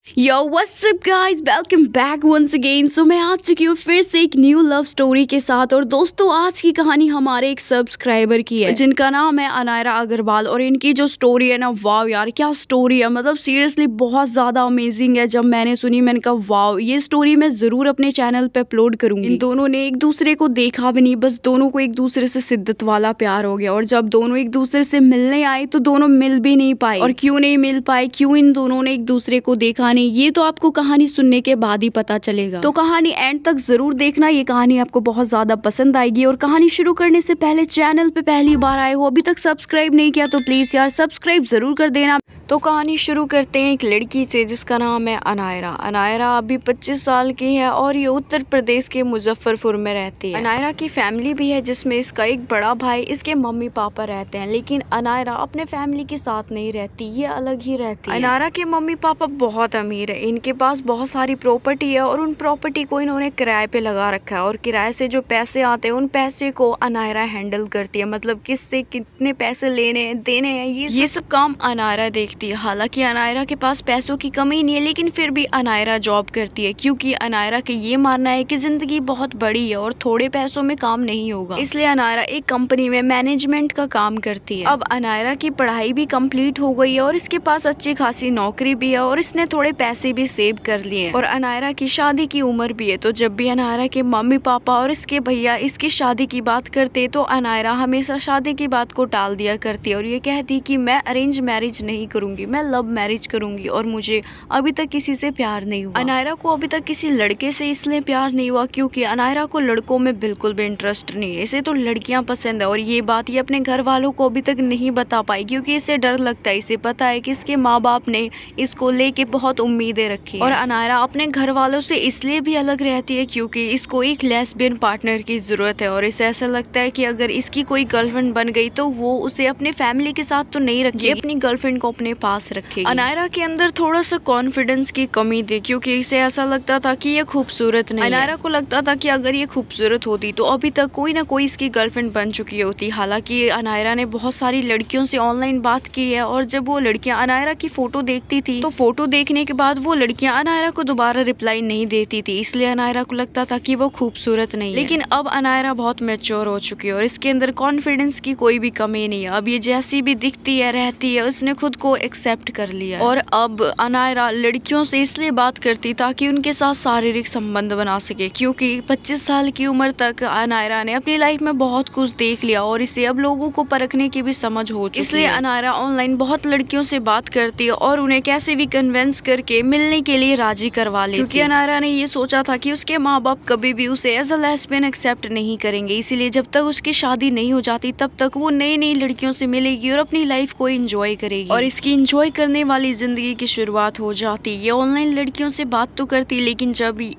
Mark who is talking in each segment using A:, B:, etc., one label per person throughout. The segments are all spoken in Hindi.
A: यो what's up guys, welcome back once again. So मैं आ चुकी हूँ फिर से एक न्यू लव स्टोरी के साथ। और दोस्तों, आज की कहानी हमारे एक सब्सक्राइबर की है जिनका नाम है अनायरा अग्रवाल। और इनकी जो स्टोरी है ना, वाव यार क्या स्टोरी है, मतलब सीरियसली बहुत ज़्यादा अमेजिंग है। जब मैंने सुनी मैंने कहा वाव, ये स्टोरी मैं ज़रूर अपने चैनल पे अपलोड करूंगी। इन दोनों ने एक दूसरे को देखा भी नहीं, बस दोनों को एक दूसरे से शिद्दत वाला प्यार हो गया। और जब दोनों एक दूसरे से मिलने आए तो दोनों मिल भी नहीं पाए। और क्यों नहीं मिल पाए, क्यों इन दोनों ने एक दूसरे को देखा नहीं, ये तो आपको कहानी सुनने के बाद ही पता चलेगा। तो कहानी एंड तक जरूर देखना, ये कहानी आपको बहुत ज्यादा पसंद आएगी। और कहानी शुरू करने से पहले चैनल पे पहली बार आए हो, अभी तक सब्सक्राइब नहीं किया तो प्लीज यार सब्सक्राइब जरूर कर देना। तो कहानी शुरू करते हैं एक लड़की से जिसका नाम है अनायरा। अनायरा अभी 25 साल की है और ये उत्तर प्रदेश के मुजफ्फरपुर में रहती है। अनायरा की फैमिली भी है जिसमें इसका एक बड़ा भाई, इसके मम्मी पापा रहते हैं। लेकिन अनायरा अपने फैमिली के साथ नहीं रहती, ये अलग ही रहती है। अनायरा के मम्मी पापा बहुत अमीर है, इनके पास बहुत सारी प्रॉपर्टी है और उन प्रॉपर्टी को इन्होंने किराए पे लगा रखा है। और किराए से जो पैसे आते हैं उन पैसे को अनायरा हैंडल करती है, मतलब किससे कितने पैसे लेने देने हैं ये सब काम अनायरा देखती है। हालांकि अनायरा के पास पैसों की कमी नहीं है, लेकिन फिर भी अनायरा जॉब करती है क्योंकि अनायरा का ये मानना है कि जिंदगी बहुत बड़ी है और थोड़े पैसों में काम नहीं होगा। इसलिए अनायरा एक कंपनी में मैनेजमेंट का काम करती है। अब अनायरा की पढ़ाई भी कंप्लीट हो गई है और इसके पास अच्छी खासी नौकरी भी है और इसने थोड़े पैसे भी सेव कर लिए। और अनायरा की शादी की उम्र भी है, तो जब भी अनायरा के मम्मी पापा और इसके भैया इसकी शादी की बात करते तो अनायरा हमेशा शादी की बात को टाल दिया करती है और ये कहती कि मैं अरेंज मैरिज नहीं करूंगी, मैं लव मैरिज करूंगी और मुझे अभी तक किसी से प्यार नहीं हुआ। अनायरा को अभी तक किसी लड़के से इसलिए प्यार नहीं हुआ क्योंकि अनायरा को लड़कों में बिल्कुल भी इंटरेस्ट नहीं है, इसे तो लड़कियां पसंद है। और ये बात ये अपने घर वालों को अभी तक नहीं बता पाई क्योंकि इसे डर लगता है। इसे पता है कि इसके माँ बाप ने इसको लेके बहुत उम्मीदें रखी। और अनायरा अपने घर वालों से इसलिए भी अलग रहती है क्योंकि इसको एक लेस्बियन पार्टनर की जरूरत है। और इसे ऐसा लगता है कि अगर इसकी कोई गर्लफ्रेंड बन गई तो वो उसे अपने फैमिली के साथ तो नहीं रखेगी, अपनी गर्लफ्रेंड को अपने पास रखेगी। अनायरा के अंदर थोड़ा सा कॉन्फिडेंस की कमी थी क्योंकि इसे ऐसा लगता था कि ये खूबसूरत नहीं है। अनायरा को लगता था कि अगर ये खूबसूरत होती तो अभी तक कोई ना कोई इसकी गर्लफ्रेंड बन चुकी होती। हालांकि अनायरा ने बहुत सारी लड़कियों से ऑनलाइन बात की है और जब वो लड़कियां अनायरा की फोटो देखती थी तो फोटो देखने के बाद वो लड़कियां अनायरा को दोबारा रिप्लाई नहीं देती थी, इसलिए अनायरा को लगता था कि वो खूबसूरत नहीं है। लेकिन अब अनायरा बहुत मैच्योर हो चुकी है और इसके अंदर कॉन्फिडेंस की कोई भी कमी नहीं है। अब ये जैसी भी दिखती है रहती है, उसने खुद को एक्सेप्ट कर लिया। और अब अनायरा लड़कियों से इसलिए बात करती ताकि उनके साथ शारीरिक संबंध बना सके क्योंकि 25 साल की उम्र तक अनायरा ने अपनी लाइफ में बहुत कुछ देख लिया और इसे अब लोगों को परखने की भी समझ हो चुकी है। इसलिए अनायरा ऑनलाइन बहुत लड़कियों से बात करती है और उन्हें कैसे भी कन्विंस करके मिलने के लिए राजी करवा लेती है क्योंकि अनायरा ने ये सोचा था कि उसके माँ बाप कभी भी उसे एज अ लेस्बियन एक्सेप्ट नहीं करेंगे। इसीलिए जब तक उसकी शादी नहीं हो जाती तब तक वो नई नई लड़कियों से मिलेगी और अपनी लाइफ को एंजॉय करेगी। और इसकी एंजॉय करने वाली जिंदगी की शुरुआत हो जाती। ये ऑनलाइन लड़कियों से बात तो करती, लेकिन जब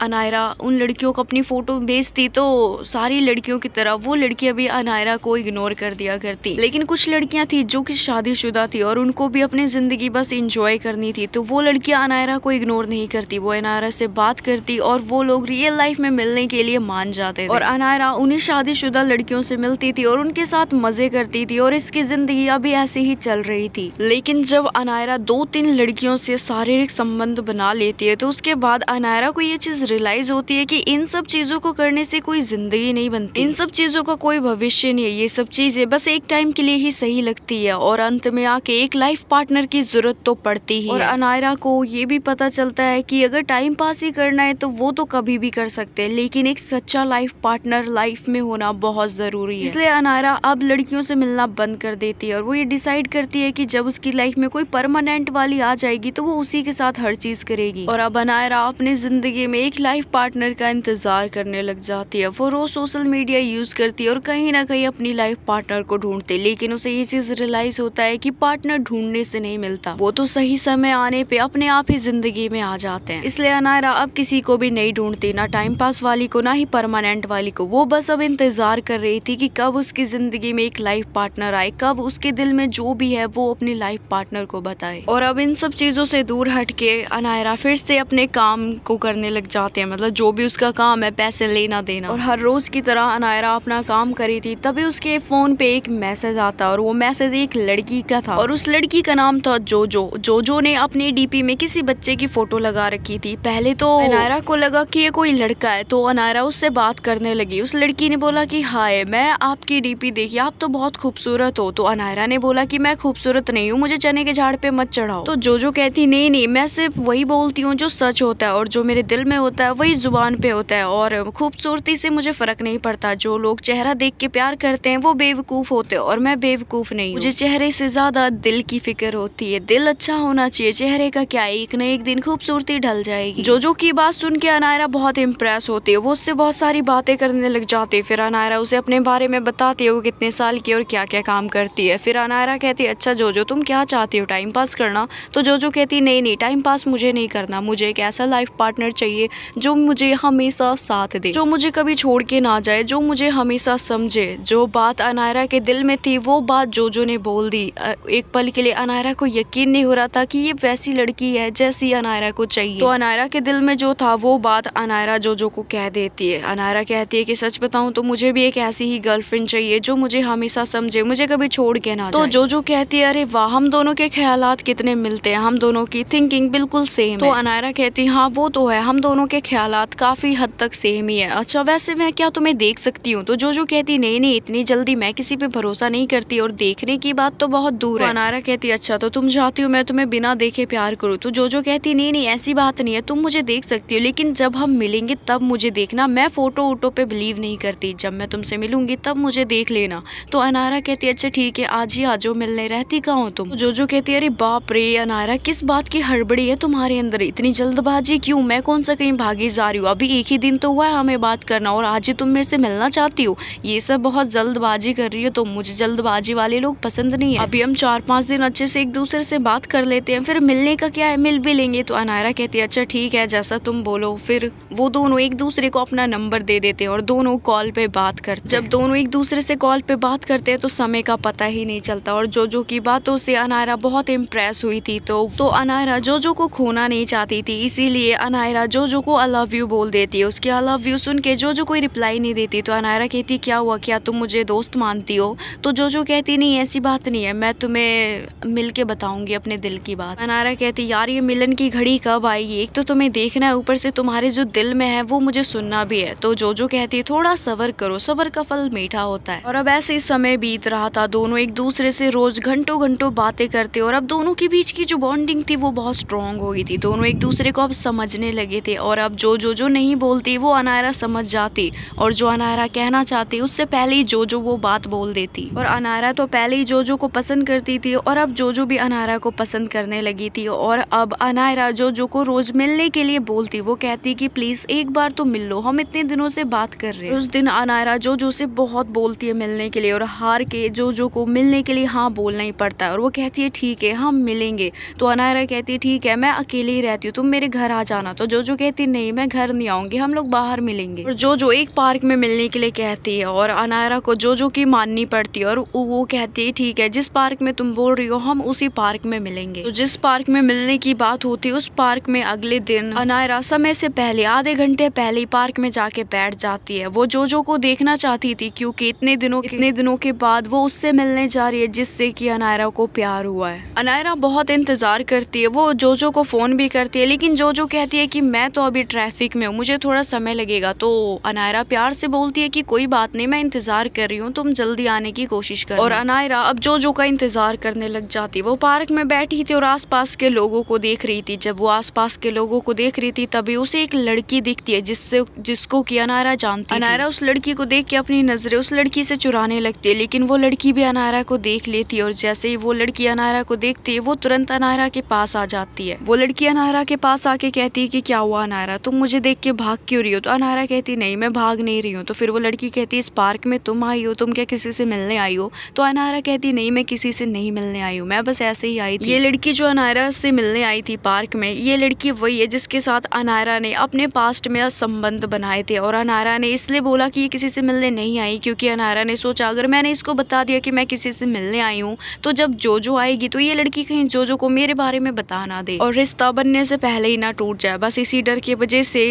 A: अनायरा उन लड़कियों को अपनी फोटो भेजती तो सारी लड़कियों की तरह वो लड़कियां भी अनायरा को इग्नोर कर दिया करती। लेकिन कुछ लड़कियां थी जो कि शादीशुदा थी और उनको भी अपनी जिंदगी बस एंजॉय करनी थी, तो वो लड़कियां अनायरा को इग्नोर नहीं करती, वो अनायरा से बात करती और वो लोग रियल लाइफ में मिलने के लिए मान जाते थे। और अनायरा उन्हीं शादीशुदा लड़कियों से मिलती थी और उनके साथ मजे करती थी और इसकी जिंदगी अभी ऐसे ही चल रही थी। लेकिन जब अनायरा 2-3 लड़कियों से शारीरिक संबंध बना लेती है तो उसके बाद अनायरा को ये चीज रियलाइज होती है कि इन सब चीजों को करने से कोई जिंदगी नहीं बनती, इन सब चीजों का कोई भविष्य नहीं है। ये सब चीजें बस एक टाइम के लिए ही सही लगती है और अंत में आके एक लाइफ पार्टनर की जरूरत तो पड़ती ही है। और अनायरा को ये भी पता चलता है कि अगर टाइम पास ही करना है तो वो तो कभी भी कर सकते हैं, लेकिन एक सच्चा लाइफ पार्टनर लाइफ में होना बहुत जरूरी है। इसलिए अनायरा अब लड़कियों से मिलना बंद कर देती है और वो ये डिसाइड करती है कि जब उसकी लाइफ में कोई परमानेंट वाली आ जाएगी तो वो उसी के साथ हर चीज करेगी। और अब अनायरा अपनी जिंदगी में एक लाइफ पार्टनर का इंतजार करने लग जाती है। वो रोज सोशल मीडिया यूज करती है और कहीं ना कहीं अपनी लाइफ पार्टनर को ढूंढती है, लेकिन उसे ये चीज रियलाइज होता है कि पार्टनर ढूंढने से नहीं मिलता, वो तो सही समय आने पे अपने आप ही जिंदगी में आ जाते हैं। इसलिए अनायरा अब किसी को भी नहीं ढूंढती, ना टाइम पास वाली को ना ही परमानेंट वाली को। वो बस अब इंतजार कर रही थी कि कब उसकी जिंदगी में एक लाइफ पार्टनर आए, कब उसके दिल में जो भी है वो अपनी लाइफ पार्टनर को बताए। और अब इन सब चीजों से दूर हट के अनायरा फिर से अपने काम को करने लग जाती जाते हैं, मतलब जो भी उसका काम है पैसे लेना देना। और हर रोज की तरह अनायरा अपना काम करी थी, तभी उसके फोन पे एक मैसेज आता और वो मैसेज एक लड़की का था और उस लड़की का नाम था जोजो। जोजो ने अपने डीपी में किसी बच्चे की फोटो लगा रखी थी। पहले तो अनायरा को लगा कि ये कोई लड़का है, तो अनायरा उससे बात करने लगी। उस लड़की ने बोला कि हाय, मैं आपकी डीपी देखी, आप तो बहुत खूबसूरत हो। तो अनायरा ने बोला कि मैं खूबसूरत नहीं हूँ, मुझे चने के झाड़ पे मत चढ़ाओ। तो जोजो कहती नहीं नहीं, मैं सिर्फ वही बोलती हूँ जो सच होता है और जो मेरे दिल में होता है वही जुबान पे होता है, और खूबसूरती से मुझे फर्क नहीं पड़ता। जो लोग चेहरा देख के प्यार करते हैं वो बेवकूफ होते हैं और मैं बेवकूफ नहीं हूँ। मुझे चेहरे से ज्यादा दिल की फिक्र होती है। दिल अच्छा होना चाहिए, चेहरे का क्या, एक न एक दिन खूबसूरती ढल जाएगी। जोजो की बात सुन के अनायरा बहुत इम्प्रेस होती है, वो उससे बहुत सारी बातें करने लग जाती है। फिर अनायरा उसे अपने बारे में बताती है, वो कितने साल की और क्या क्या काम करती है। फिर अनायरा कहती है अच्छा जोजो, तुम क्या चाहती हो, टाइम पास करना? तो जोजो कहती नहीं नहीं, टाइम पास मुझे नहीं करना, मुझे एक ऐसा लाइफ पार्टनर चाहिए जो मुझे हमेशा साथ दे, जो मुझे कभी छोड़ के ना जाए, जो मुझे हमेशा समझे। जो बात अनायरा के दिल में थी वो बात जोजो ने बोल दी। एक पल के लिए अनायरा को यकीन नहीं हो रहा था कि ये वैसी लड़की है जैसी अनायरा को चाहिए। तो अनायरा के दिल में जो था वो बात अनायरा जोजो को कह देती है। अनायरा कहती है कि सच बताऊं तो मुझे भी एक ऐसी ही गर्लफ्रेंड चाहिए जो मुझे हमेशा समझे, मुझे कभी छोड़ के ना जाए। तो जोजो कहती है अरे वाह, हम दोनों के ख्यालात कितने मिलते हैं, हम दोनों की थिंकिंग बिल्कुल सेम है। तो अनायरा कहती है हाँ वो तो है, हम दोनों के ख्यालात काफी हद तक सेम ही है। अच्छा वैसे मैं क्या तुम्हें देख सकती हूँ? तो जोजो कहती नहीं नहीं, इतनी जल्दी मैं किसी पे भरोसा नहीं करती और देखने की बात तो बहुत दूर है। अनायरा कहती अच्छा तो तुम चाहती हो मैं तुम्हें बिना देखे प्यार करूँ? तो जोजो कहती नहीं नहीं, ऐसी बात नहीं है, तुम मुझे देख सकती हो लेकिन जब हम मिलेंगे तब मुझे देखना, मैं फोटो वोटो पे बिलीव नहीं करती, जब मैं तुमसे मिलूंगी तब मुझे देख लेना। तो अनायरा कहती अच्छा ठीक है, आज ही आ जाओ मिलने, रहती कहाँ हो तुम? तो जोजो कहती अरे बाप रे अनायरा, किस बात की हड़बड़ी है तुम्हारे अंदर, इतनी जल्दबाजी क्यों? मैं कौन सा कहीं भागी जा रही हूँ, अभी एक ही दिन तो हुआ है हमें बात करना और आज ही तुम मेरे से मिलना चाहती हो? ये सब बहुत जल्दबाजी कर रही हो तुम, मुझे जल्दबाजी वाले लोग पसंद नहीं है। अभी हम 4-5 दिन अच्छे से एक दूसरे से बात कर लेते हैं, फिर मिलने का क्या है, मिल भी लेंगे। तो अनायरा कहती है अच्छा ठीक है, जैसा तुम बोलो। फिर वो दोनों एक दूसरे को अपना नंबर दे देते हैं और दोनों कॉल पे बात करते हैं। जब दोनों एक दूसरे से कॉल पे बात करते हैं तो समय का पता ही नहीं चलता और जोजो की बातों से अनायरा बहुत इम्प्रेस हुई थी। तो अनायरा जोजो को खोना नहीं चाहती थी, इसीलिए अनायरा जोजो को आई लव यू बोल देती है। उसके आई लव यू सुन के जोजो कोई रिप्लाई नहीं देती। तो अनायरा कहती क्या हुआ, क्या तुम मुझे दोस्त मानती हो? तो जोजो कहती नहीं ऐसी बात नहीं है, मैं तुम्हें मिल के बताऊंगी अपने दिल की बात। अनायरा कहती यार ये मिलन की घड़ी कब आएगी, एक तो तुम्हें देखना है, ऊपर से तुम्हारे जो दिल में है वो मुझे सुनना भी है। तो जोजो कहती थोड़ा सब्र करो, सब्र का फल मीठा होता है। और अब ऐसे ही समय बीत रहा था, दोनों एक दूसरे से रोज घंटों घंटों बातें करते और अब दोनों के बीच की जो बॉन्डिंग थी वो बहुत स्ट्रॉन्ग हो गई थी। दोनों एक दूसरे को अब समझने लगे थे और अब जो नहीं बोलती वो अनायरा समझ जाती और जो अनायरा कहना चाहती उससे पहले ही जो वो बात बोल देती। और अनायरा तो पहले ही जो को पसंद करती थी और अब जो भी अनायरा को पसंद करने लगी थी। और अब अनायरा जो को रोज मिलने के लिए बोलती, वो कहती कि प्लीज एक बार तो मिल लो, हम इतने दिनों से बात कर रहे हैं। उस दिन अनायरा जो से बहुत बोलती है मिलने के लिए और हार के जो को मिलने के लिए हाँ बोलना ही पड़ता है और वो कहती है ठीक है हम मिलेंगे। तो अनायरा कहती है ठीक है, मैं अकेले ही रहती हूँ, तुम मेरे घर आ जाना। तो जो कहती नहीं मैं घर नहीं आऊंगी, हम लोग बाहर मिलेंगे। और जो एक पार्क में मिलने के लिए कहती है और अनायरा को जो की माननी पड़ती है और वो कहती है ठीक है, जिस पार्क में तुम बोल रही हो हम उसी पार्क में मिलेंगे। तो जिस पार्क में मिलने की बात होती है उस पार्क में अगले दिन अनायरा समय से पहले आधे घंटे पहले ही पार्क में जाके बैठ जाती है। वो जो को देखना चाहती थी क्योंकि इतने दिनों के बाद वो उससे मिलने जा रही है जिससे कि अनायरा को प्यार हुआ है। अनायरा बहुत इंतजार करती है, वो जो को फोन भी करती है लेकिन जो कहती है कि मैं तो अभी ट्रैफिक में हूँ, मुझे थोड़ा समय लगेगा। तो अनायरा प्यार से बोलती है कि कोई बात नहीं, मैं इंतजार कर रही हूँ, तुम जल्दी आने की कोशिश कर। और अनायरा अब जो का इंतजार करने लग जाती। वो पार्क में बैठी थी और आसपास के लोगों को देख रही थी। जब वो आसपास के लोगों को देख रही थी तभी उसे एक लड़की दिखती है जिसको कि अनायरा जानती है। अनायरा उस लड़की को देख के अपनी नजरें उस लड़की से चुराने लगती है लेकिन वो लड़की भी अनायरा को देख लेती है और जैसे ही वो लड़की अनायरा को देखती है वो तुरंत अनायरा के पास आ जाती है। वो लड़की अनायरा के पास आके कहती है कि क्या हुआ अनायरा, तुम मुझे देख के भाग क्यों रही हो? तो अनायरा कहती नहीं मैं भाग नहीं रही हूँ। तो फिर वो लड़की कहती है इस पार्क में तुम आई हो, तुम क्या किसी से मिलने आई हो? तो अनायरा कहती नहीं मैं किसी से नहीं मिलने आई हूँ, मैं बस ऐसे ही आई थी। ये लड़की जो अनायरा से मिलने आई थी पार्क में, ये लड़की वही है जिसके साथ अनायरा ने अपने पास्ट में संबंध बनाए थे। और अनायरा ने इसलिए बोला कि ये किसी से मिलने नहीं आई क्योंकि अनायरा ने सोचा अगर मैंने इसको बता दिया कि मैं किसी से मिलने आई हूँ तो जब जो आएगी तो ये लड़की कहीं जो को मेरे बारे में बता ना दे और रिश्ता बनने से पहले ही ना टूट जाए। बस इसी डर की वजह से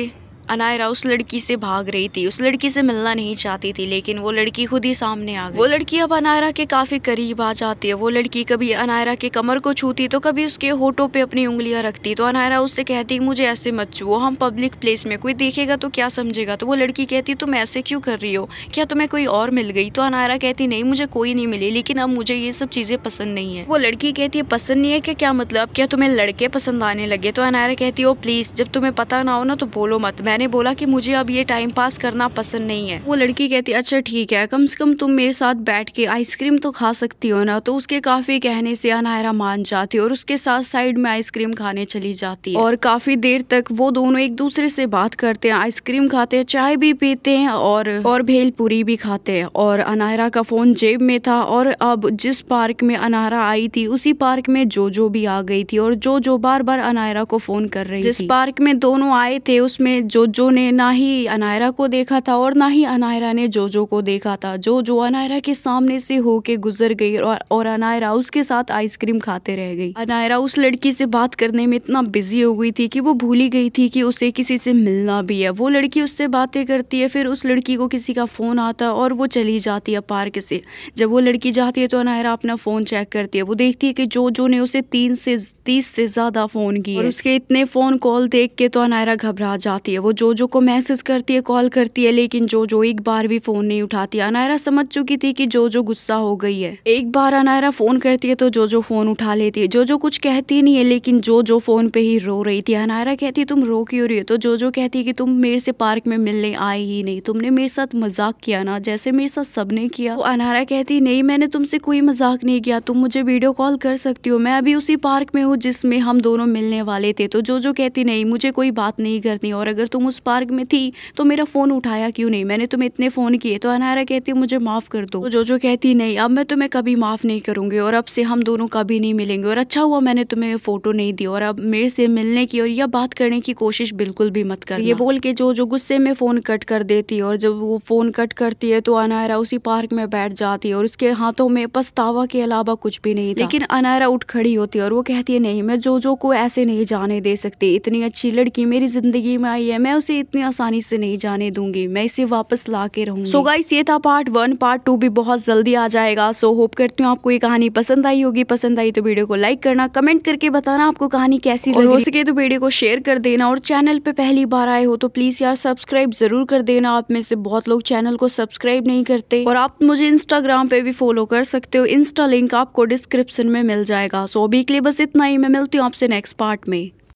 A: अनायरा उस लड़की से भाग रही थी, उस लड़की से मिलना नहीं चाहती थी, लेकिन वो लड़की खुद ही सामने आ गई। वो लड़की अब अनायरा के काफी करीब आ जाती है। वो लड़की कभी अनायरा के कमर को छूती तो कभी उसके होठों पे अपनी उंगलियां रखती। तो अनायरा उससे कहती मुझे ऐसे मत छुओ, हम पब्लिक प्लेस में, कोई देखेगा तो क्या समझेगा। तो वो लड़की कहती तुम ऐसे क्यों कर रही हो, क्या तुम्हें कोई और मिल गई। तो अनायरा कहती नहीं मुझे कोई नहीं मिली, लेकिन अब मुझे ये सब चीजें पसंद नहीं है। वो लड़की कहती है पसंद नहीं है क्या मतलब, क्या तुम्हें लड़के पसंद आने लगे। तो अनायरा कहती है ओ प्लीज, जब तुम्हें पता ना हो ना तो बोलो मत, मैंने बोला कि मुझे अब ये टाइम पास करना पसंद नहीं है। वो लड़की कहती है अच्छा ठीक है, कम से कम तुम मेरे साथ बैठ के आइसक्रीम तो खा सकती हो ना। तो उसके काफी कहने से अनायरा मान जाती है और उसके साथ साइड में आइसक्रीम खाने चली जाती है। और काफी देर तक वो दोनों एक दूसरे से बात करते हैं, आइसक्रीम खाते हैं, चाय भी पीते हैं और भेलपूरी भी खाते हैं। और अनायरा का फोन जेब में था और अब जिस पार्क में अनायरा आई थी उसी पार्क में जोजो भी आ गई थी। और जोजो बार बार अनायरा को फोन कर रही थी। जिस पार्क में दोनों आए थे उसमें जोजो ने ना ही अनायरा को देखा था और ना ही अनायरा ने जोजो को देखा था। जोजो अनायरा के सामने से होके गुजर गई और अनायरा उसके साथ आइसक्रीम खाते रह गई। अनायरा उस लड़की से बात करने में इतना बिजी हो गई थी कि वो भूल ही गई थी कि उसे किसी से मिलना भी है। वो लड़की उससे बातें करती है, फिर उस लड़की को किसी का फोन आता है और वो चली जाती है पार्क से। जब वो लड़की जाती है तो अनायरा अपना फोन चेक करती है। वो देखती है कि जोजो ने उसे 30 से ज्यादा फोन किए और उसके इतने फोन कॉल देख के तो अनायरा घबरा जाती है। वो जोजो को मैसेज करती है, कॉल करती है, लेकिन जोजो एक बार भी फोन नहीं उठाती। अनायरा समझ चुकी थी कि जोजो गुस्सा हो गई है। एक बार अनायरा फोन करती है तो जोजो फोन उठा लेती है। जोजो कुछ कहती नहीं है, लेकिन जोजो फोन पे ही रो रही थी। अनायरा कहती है तुम रो क्यों रही हो। तो जोजो कहती है कि तुम मेरे से पार्क में मिलने आई ही नहीं, तुमने मेरे साथ मजाक किया ना, जैसे मेरे साथ सबने किया। तो अनायरा कहती नहीं मैंने तुमसे कोई मजाक नहीं किया, तुम मुझे वीडियो कॉल कर सकती हो, मैं अभी उसी पार्क में हूँ जिसमें हम दोनों मिलने वाले थे। तो जोजो कहती नहीं मुझे कोई बात नहीं करनी, और अगर तुम उस पार्क में थी तो मेरा फोन उठाया क्यों नहीं, मैंने तुम्हें इतने फोन किए। तो अनायरा कहती मुझे माफ कर दो। तो जोजो कहती नहीं अब मैं तुम्हें कभी माफ नहीं करूंगी और अब से हम दोनों कभी नहीं मिलेंगे, और अच्छा हुआ मैंने तुम्हें फोटो नहीं दी, और अब मेरे से मिलने की और या बात करने की कोशिश बिल्कुल भी मत कर। ये बोल के जोजो गुस्से में फोन कट कर देती है। और जब वो फोन कट करती है तो अनायरा उसी पार्क में बैठ जाती है और उसके हाथों में पछतावा के अलावा कुछ भी नहीं था। लेकिन अनायरा उठ खड़ी होती है और वो कहती है नहीं मैं जोजो को ऐसे नहीं जाने दे सकती, इतनी अच्छी लड़की मेरी जिंदगी में आई है, मैं उसे इतनी आसानी से नहीं जाने दूंगी, मैं इसे वापस ला के रहूंगी। सो गाइस ये था पार्ट 1। पार्ट 2 भी बहुत जल्दी आ जाएगा। सो होप करती हूँ आपको ये कहानी पसंद आई होगी। पसंद आई तो वीडियो को लाइक करना, कमेंट करके बताना आपको कहानी कैसी लगी, और हो सके तो वीडियो को शेयर कर देना। और चैनल पे पहली बार आए हो तो प्लीज यार सब्सक्राइब जरूर कर देना। आप में से बहुत लोग चैनल को सब्सक्राइब नहीं करते। और आप मुझे इंस्टाग्राम पे भी फॉलो कर सकते हो, इंस्टा लिंक आपको डिस्क्रिप्शन में मिल जाएगा। सो अभी के लिए बस इतना ही, मैं मिलती हूँ आपसे नेक्स्ट पार्ट में।